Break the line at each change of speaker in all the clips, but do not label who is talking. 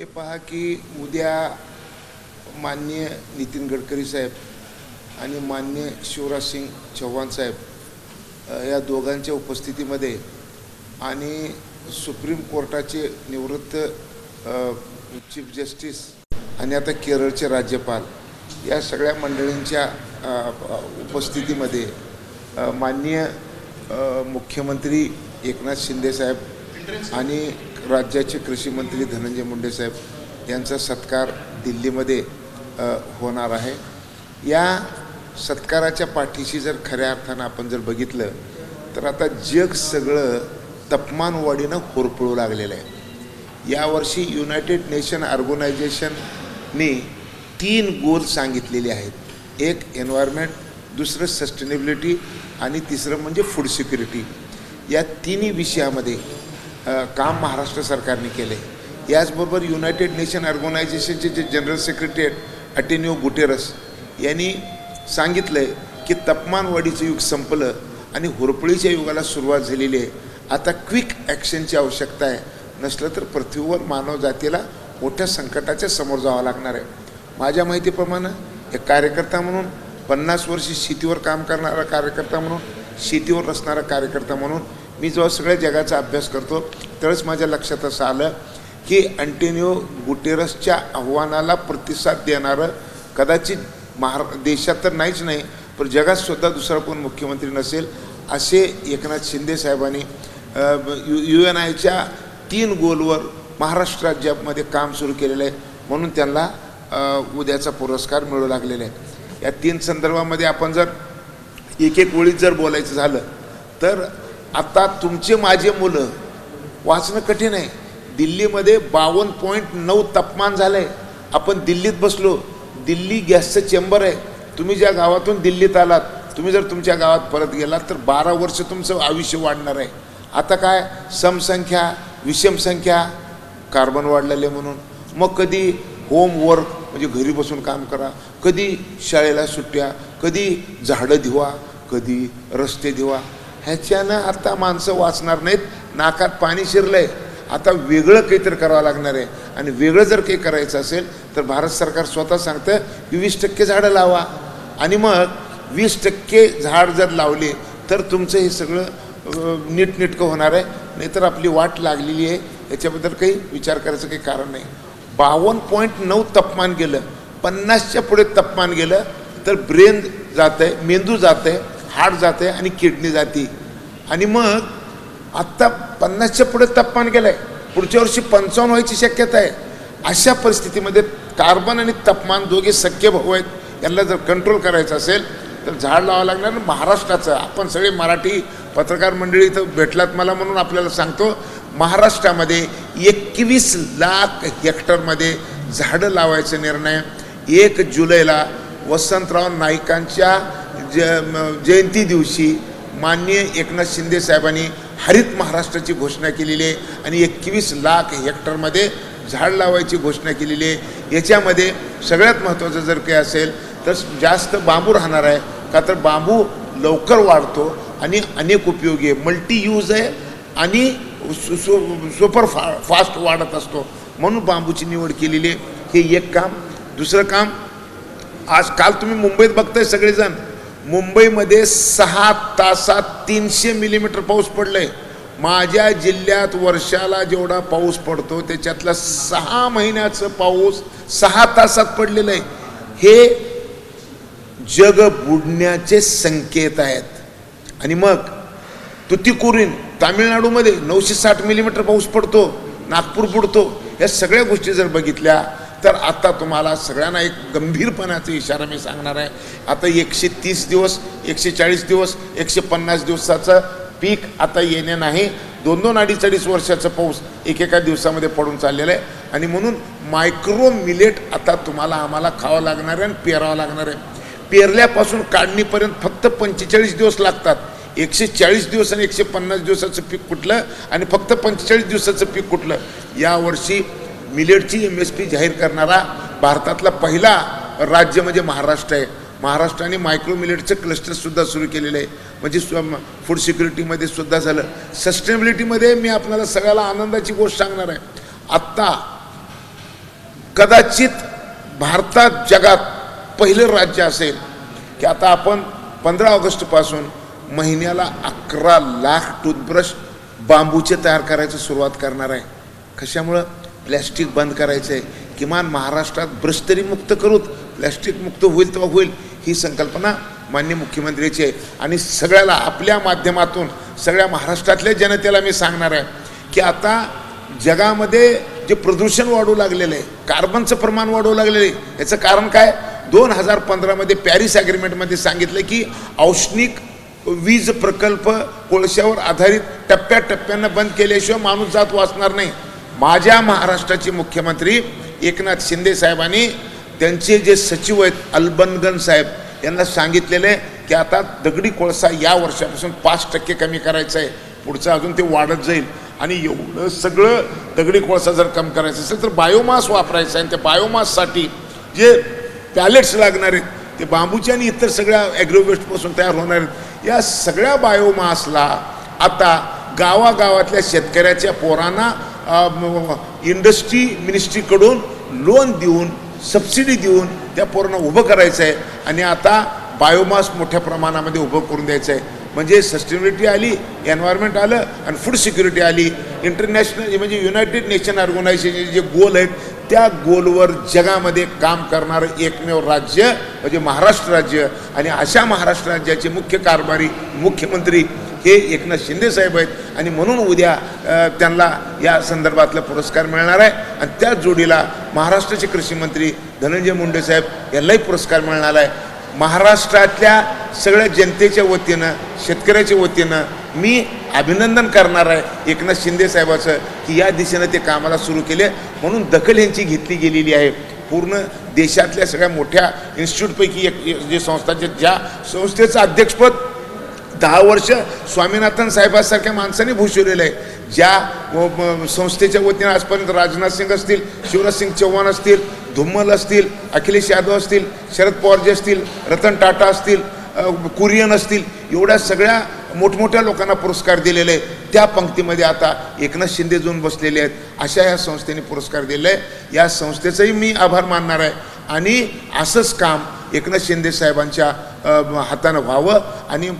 हे पहा की उद्या माननीय नितीन गडकरी साहेब आणि माननीय शिवराज सिंग चौहान साहेब या दोघांच्या उपस्थितीमध्ये आणि सुप्रीम कोर्टाचे निवृत्त चीफ जस्टिस आणि आता केरळचे राज्यपाल या सगळ्या मंडळींच्या उपस्थितीमध्ये माननीय मुख्यमंत्री एकनाथ शिंदे साहेब आणि राज्याचे कृषी मंत्री धनंजय मुंडे साहेब यांचा सत्कार दिल्लीमध्ये होणार आहे। या सत्काराच्या पाठीशी जर खऱ्या अर्थानं आपण जर बघितलं तर आता जग सगळं तापमानवाढीनं होरपळू लागलेलं आहे। यावर्षी युनायटेड नेशन ऑर्गनायझेशनने 3 गोल सांगितलेले आहेत। एक एन्व्हायरमेंट, दुसरं सस्टेनेबिलिटी आणि तिसरं म्हणजे फूड सिक्युरिटी। या तिन्ही विषयामध्ये काम महाराष्ट्र सरकारने केले। याचबरोबर युनायटेड नेशन ऑर्गनायझेशनचे जे जनरल सेक्रेटरी अँटोनियो गुटेरस यांनी सांगितलं की तापमानवाढीचं युग संपलं आणि होरपळीच्या युगाला सुरुवात झालेली आहे। आता क्विक ॲक्शनची आवश्यकता आहे, नसलं तर पृथ्वीवर मानवजातीला मोठ्या संकटाच्या समोर जावं लागणार आहे। माझ्या माहितीप्रमाणे एक कार्यकर्ता म्हणून 50 वर्ष शेतीवर काम करणारा कार्यकर्ता म्हणून, शेतीवर असणारा कार्यकर्ता म्हणून मी जेव्हा सगळ्या जगाचा अभ्यास करतो त्यावेळेस माझ्या लक्षात असं आलं की अँटोनियो गुटेरसच्या आव्हानाला प्रतिसाद देणारं कदाचित देशात तर नाहीच नाही पण जगात सुद्धा दुसरा कोण मुख्यमंत्री नसेल असे एकनाथ शिंदे साहेबांनी UNIच्या 3 गोलवर महाराष्ट्र राज्यामध्ये काम सुरू केलेलं आहे, म्हणून त्यांना उद्याचा पुरस्कार मिळू लागलेला आहे। या 3 संदर्भामध्ये आपण जर एक ओळीत जर बोलायचं झालं तर आता तुमचे माझे मुलं वाचणं कठीण आहे। दिल्लीमध्ये 52.9 तापमान झालं आहे। आपण दिल्लीत बसलो, दिल्ली गॅसचं चेंबर आहे। तुम्ही ज्या गावातून दिल्लीत आलात, तुम्ही जर तुमच्या गावात परत गेलात तर 12 वर्ष तुमचं आयुष्य वाढणार आहे। आता काय समसंख्या विषम संख्या, कार्बन वाढलेले म्हणून मग कधी होमवर्क म्हणजे घरी बसून काम करा, कधी शाळेला सुट्ट्या, कधी झाडं धुवा, कधी रस्ते धुवा। ह्याच्यानं आता माणसं वाचणार नाहीत, नाकात पाणी शिरलंय। आता वेगळं काहीतरी करावं लागणार आहे आणि वेगळं जर काही करायचं असेल तर भारत सरकार स्वतः सांगतं की 20% झाडं लावा आणि मग 20% झाड जर लावले तर तुमचं हे सगळं नीटनेटकं होणार आहे, नाहीतर आपली वाट लागलेली आहे। याच्याबद्दल काही विचार करायचं काही कारण नाही। 52.9 तापमान गेलं, 50च्या पुढे तापमान गेलं तर ब्रेन जात आहे, मेंदू जात आहे, हार्ट जाते आणि किडनी जाते। आणि मग आत्ता 50च्या पुढे तापमान गेलं आहे, पुढच्या वर्षी 55 व्हायची शक्यता आहे। अशा परिस्थितीमध्ये कार्बन आणि तापमान दोघे सख्य भाऊ आहेत, यांना जर कंट्रोल करायचं असेल तर झाड लावावं लागणार। महाराष्ट्राचं आपण सगळे मराठी पत्रकार मंडळी इथं भेटलात मला म्हणून आपल्याला सांगतो, महाराष्ट्रामध्ये 21 लाख हेक्टरमध्ये झाडं लावायचा निर्णय 1 जुलैला वसंतराव नाईकांच्या जयंती दिवशी माननीय एकनाथ शिंदे साहेबांनी हरित महाराष्ट्राची घोषणा केलेली आहे आणि 21 लाख हेक्टरमध्ये झाड लावायची घोषणा केलेली आहे। याच्यामध्ये सगळ्यात महत्त्वाचं जर काही असेल तर जास्त बांबू राहणार आहे, का तर बांबू लवकर वाढतो आणि अनेक उपयोगी आहे, मल्टी यूज आहे आणि सुपर फास्ट वाढत असतो, म्हणून बांबूची निवड केलेली आहे। हे एक काम। दुसरं काम, आज काल तुम्ही मुंबईत बघताय सगळेजण, मुंबईमध्ये 6 तासात 300 मिलीमीटर पाऊस पडलाय। माझ्या जिल्ह्यात वर्षाला जेवढा पाऊस पडतो त्याच्यातला 6 महिन्याचं पाऊस 6 तासात पडलेलं आहे। हे जग बुडण्याचे संकेत आहेत। आणि मग तुतीकोरीन तामिळनाडूमध्ये 960 मिलीमीटर पाऊस पडतो, नागपूर बुडतो। या सगळ्या गोष्टी जर बघितल्या तर आता तुम्हाला सगळ्यांना एक गंभीरपणाचा इशारा मी सांगणार आहे। आता 130 दिवस, 140 दिवस, 150 दिवसाचं पीक आता येणे नाही, 2-2, 2.5 वर्षाचा पाऊस एकेका दिवसामध्ये पडून चाललेला आहे। आणि म्हणून मायक्रो मिलेट आता तुम्हाला आम्हाला खावं लागणार आहे आणि पेरावं लागणार आहे। पेरल्यापासून काढणीपर्यंत फक्त 45 दिवस लागतात। 140 दिवस आणि 150 दिवसाचं पीक कुठलं आणि फक्त 45 दिवसाचं पीक कुठलं? यावर्षी मिलेटची MSP जाहीर करणारा भारतातला पहिला राज्य म्हणजे महाराष्ट्र आहे। महाराष्ट्राने मायक्रो मिलेटचं क्लस्टरसुद्धा सुरू केलेलं आहे, म्हणजे फूड सिक्युरिटीमध्ये सुद्धा झालं। सस्टेनेबिलिटीमध्ये मी आपल्याला सगळ्याला आनंदाची गोष्ट सांगणार आहे, आत्ता कदाचित भारतात जगात पहिलं राज्य असेल की आता आपण 15 ऑगस्टपासून महिन्याला 11 लाख टूथब्रश बांबूचे तयार करायची सुरुवात करणार आहे. कशामुळं? प्लॅस्टिक बंद करायचं आहे. किमान महाराष्ट्रात ब्रश तरी मुक्त करूत, प्लॅस्टिक मुक्त होईल तेव्हा होईल, ही संकल्पना माननीय मुख्यमंत्र्याची आहे. आणि सगळ्याला आपल्या माध्यमातून सगळ्या महाराष्ट्रातल्या जनतेला मी सांगणार आहे की आता जगामध्ये जे प्रदूषण वाढू लागलेलं आहे, कार्बनचं प्रमाण वाढू लागलेलं आहे, याचं कारण काय? 2015मध्ये पॅरिस ॲग्रीमेंटमध्ये सांगितलं की औष्णिक वीज प्रकल्प कोळशावर आधारित टप्प्याटप्प्यानं बंद केल्याशिवाय माणूस जात वाचणार नाही. माझ्या महाराष्ट्राचे मुख्यमंत्री एकनाथ शिंदे साहेबांनी त्यांचे जे सचिव आहेत अलबनगन साहेब यांना सांगितलेलं आहे की आता दगडी कोळसा या वर्षापासून 5% कमी करायचं आहे, पुढचं अजून ते वाढत जाईल. आणि एवढं सगळं दगडी कोळसा जर कमी करायचं असेल तर बायोमास वापरायचं आहे. आणि त्या बायोमाससाठी जे पॅलेट्स लागणार आहेत ते बांबूचे आणि इतर सगळ्या ॲग्रोवेस्टपासून तयार होणार आहेत. या सगळ्या बायोमासला आता गावागावातल्या शेतकऱ्याच्या पोरांना इंडस्ट्री मिनिस्ट्रीकडून लोन देऊन सबसिडी देऊन त्या पोरांना उभं करायचं आहे. आणि आता बायोमास मोठ्या प्रमाणामध्ये उभं करून द्यायचं आहे. म्हणजे सस्टेनेबिलिटी आली, एन्व्हायरमेंट आलं आणि फूड सिक्युरिटी आली. इंटरनॅशनल म्हणजे युनायटेड नेशन ऑर्गनायझेशनचे जे गोल आहेत त्या गोलवर जगामध्ये काम करणारं एकमेव राज्य म्हणजे महाराष्ट्र राज्य. आणि अशा महाराष्ट्र राज्याचे मुख्य कारभारी मुख्यमंत्री हे एकनाथ शिंदे साहेब आहेत. आणि म्हणून उद्या त्यांना या संदर्भातला पुरस्कार मिळणार आहे. आणि त्याच जोडीला महाराष्ट्राचे कृषी मंत्री धनंजय मुंडे साहेब यांनाही पुरस्कार मिळणार आहे. महाराष्ट्रातल्या सगळ्या जनतेच्या वतीनं शेतकऱ्याच्या वतीनं मी अभिनंदन करणार आहे एकनाथ शिंदे साहेबाचं की या दिशेनं ते कामाला सुरू केले. म्हणून दखल यांची घेतली गेलेली आहे. पूर्ण देशातल्या सगळ्या मोठ्या इन्स्टिट्यूटपैकी एक जे संस्थाचे ज्या संस्थेचं अध्यक्षपद 10 वर्ष स्वामीनाथन साहेबांसारख्या माणसाने भूषवलेलं आहे. ज्या संस्थेच्या वतीनं आजपर्यंत राजनाथ सिंग असतील, शिवराज सिंग चौहान असतील, धुम्मल असतील, अखिलेश यादव असतील, शरद पवारजी असतील, रतन टाटा असतील, कुरियन असतील, एवढ्या सगळ्या मोठमोठ्या लोकांना पुरस्कार दिलेले आहे. त्या पंक्तीमध्ये आता एकनाथ शिंदे जाऊन बसलेले आहेत. अशा या संस्थेने पुरस्कार दिले आहे. या संस्थेचंही मी आभार मानणार आहे. आणि असंच काम एकनाथ शिंदे साहेबांच्या हातानं व्हावं. आणि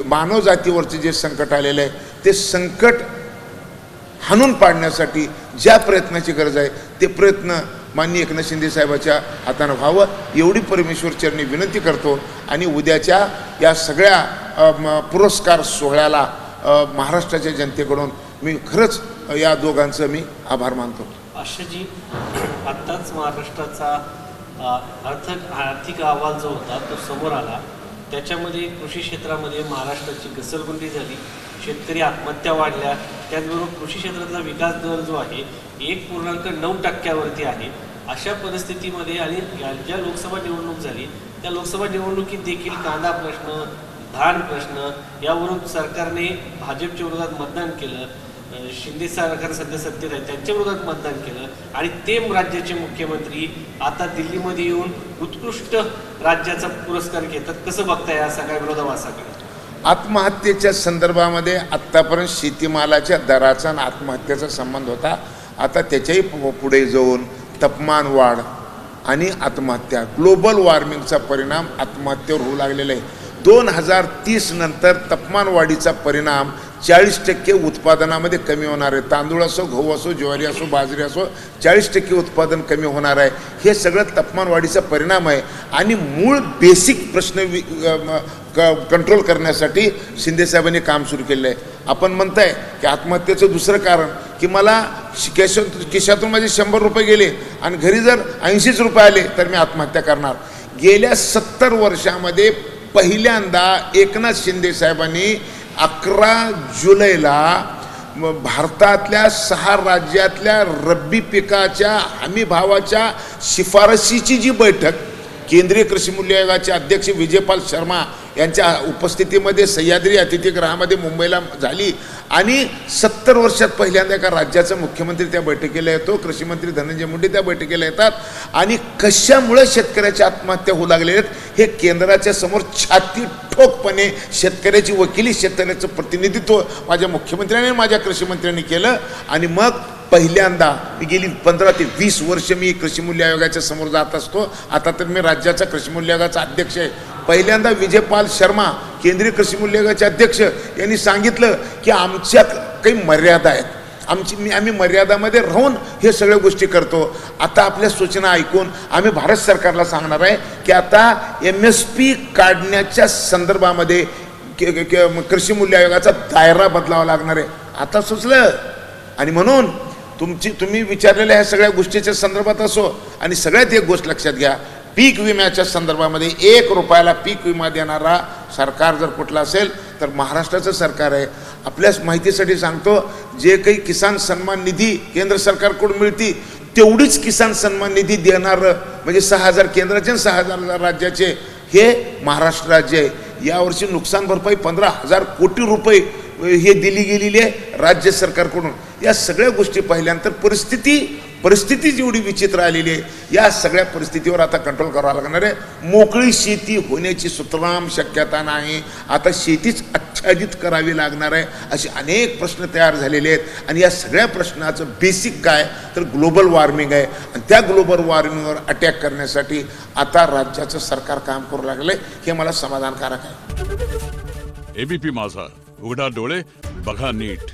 मानव जातीवरचे जे संकट आलेलं आहे ते संकट हाणून पाडण्यासाठी ज्या प्रयत्नाची गरज आहे ते प्रयत्न माननीय एकनाथ शिंदे साहेबाच्या हातानं व्हावं एवढी परमेश्वर चरणी विनंती करतो. आणि उद्याच्या या सगळ्या पुरस्कार सोहळ्याला महाराष्ट्राच्या जनतेकडून मी खरंच या दोघांचं मी आभार मानतो.
आशाजी, आत्ताच महाराष्ट्राचा आर्थिक अहवाल जो होता तो समोर आला. त्याच्यामध्ये कृषी क्षेत्रामध्ये महाराष्ट्राची घसरगुंडी झाली, शेतकरी आत्महत्या वाढल्या. त्याचबरोबर कृषी क्षेत्रातला विकास दर जो आहे 1.9% आहे. अशा परिस्थितीमध्ये आणि ज्या लोकसभा निवडणूक झाली त्या लोकसभा निवडणुकीत देखील कांदा प्रश्न, धान प्रश्न यावरून सरकारने भाजपच्या विरोधात मतदान केलं. शिंदे सरकार सध्या सत्तेत आहे त्यांच्या विरोधात मतदान केलं. आणि ते राज्याचे मुख्यमंत्री आता दिल्लीमध्ये येऊन उत्कृष्ट राज्याचा पुरस्कार घेतात. कसं बघताय या सगळ्या विरोधाभासाकडे?
आत्महत्येच्या संदर्भामध्ये आत्तापर्यंत शेतीमालाच्या दराचा आणि आत्महत्येचा संबंध होता. आता त्याच्याही पुढे जाऊन तापमान वाढ आणि आत्महत्या, ग्लोबल वॉर्मिंगचा परिणाम आत्महत्येवर होऊ लागलेला आहे. 2030 नंतर तापमान वाढीचा परिणाम 40% उत्पादनामध्ये कमी होणार आहे. तांदूळ असो, गहू असो, ज्वारी असो, बाजरी असो, 40% उत्पादन कमी होणार आहे. हे सगळं तापमान वाढीचा परिणाम आहे. आणि मूळ बेसिक प्रश्न कंट्रोल करण्यासाठी शिंदेसाहेबांनी काम सुरू केलं आहे. आपण म्हणताय की आत्महत्येचं दुसरं कारण की मला खिशातून माझे 100 रुपये गेले आणि घरी जर 80 रुपये आले तर मी आत्महत्या करणार. गेल्या 70 वर्षामध्ये पहिल्यांदा एकनाथ शिंदे साहेबांनी 11 जुलैला भारतातल्या 6 राज्यातल्या रब्बी पिकाच्या हमी भावाच्या शिफारशीची जी बैठक केंद्रीय कृषी मूल्य आयोगाचे अध्यक्ष विजयपाल शर्मा यांच्या उपस्थितीमध्ये सह्याद्री अतिथीगृहामध्ये मुंबईला झाली. आणि 70 वर्षात पहिल्यांदा एका राज्याचा मुख्यमंत्री त्या बैठकीला येतो, कृषी मंत्री धनंजय मुंडे त्या बैठकीला येतात. आणि कशामुळे शेतकऱ्याच्या आत्महत्या होऊ लागलेल्या आहेत हे केंद्राच्या समोर छाती ठोकपणे शेतकऱ्याची वकिली, शेतकऱ्याचं प्रतिनिधित्व माझ्या मुख्यमंत्र्यांनी माझ्या कृषी मंत्र्यांनी केलं. आणि मग पहिल्यांदा मी गेली 15 ते 20 वर्ष मी कृषी मूल्य आयोगाच्या समोर जात असतो. आता तर मी राज्याचा कृषी मूल्य आयोगाचा अध्यक्ष आहे. पहिल्यांदा विजयपाल शर्मा केंद्रीय कृषी मूल्य आयोगाचे अध्यक्ष यांनी सांगितलं की आमच्या काही मर्यादा आहेत, आम्ही मर्यादामध्ये राहून हे सगळ्या गोष्टी करतो. आता आपल्या सूचना ऐकून आम्ही भारत सरकारला सांगणार आहे की आता MSP काढण्याच्या संदर्भामध्ये कृषी मूल्य आयोगाचा दायरा बदलावा लागणार आहे. आता सुचलं. आणि म्हणून तुम्ही विचारलेल्या ह्या सगळ्या गोष्टीच्या संदर्भात असो, आणि सगळ्यात एक गोष्ट लक्षात घ्या, पीक विम्याच्या संदर्भामध्ये 1 रुपयाला पीक विमा देणारा सरकार जर कुठला असेल तर महाराष्ट्राचं सरकार आहे. आपल्या माहितीसाठी सांगतो, जे काही किसान सन्मान निधी केंद्र सरकारकडून मिळती तेवढीच किसान सन्मान निधी देणारं म्हणजे 6,000 केंद्राचे 6,000 राज्याचे हे महाराष्ट्र राज्य आहे. यावर्षी नुकसान भरपाई 15,000 कोटी रुपये हे दिली गेलेली आहे राज्य सरकारकडून. या सगळ्या गोष्टी पाहिल्यानंतर परिस्थिती जेवढी विचित्र आलेली आहे, या सगळ्या परिस्थितीवर आता कंट्रोल करावा लागणार आहे. मोकळी शेती होण्याची सुतराम शक्यता नाही. आता शेतीच आच्छादित करावी लागणार आहे. असे अनेक प्रश्न तयार झालेले आहेत. आणि या सगळ्या प्रश्नाचं बेसिक काय तर ग्लोबल वॉर्मिंग आहे. आणि त्या ग्लोबल वॉर्मिंगवर अटॅक करण्यासाठी आता राज्याचं सरकार काम करू लागलंय. हे मला समाधानकारक आहे.
ABP माझा, उघडा डोळे बघा नीट.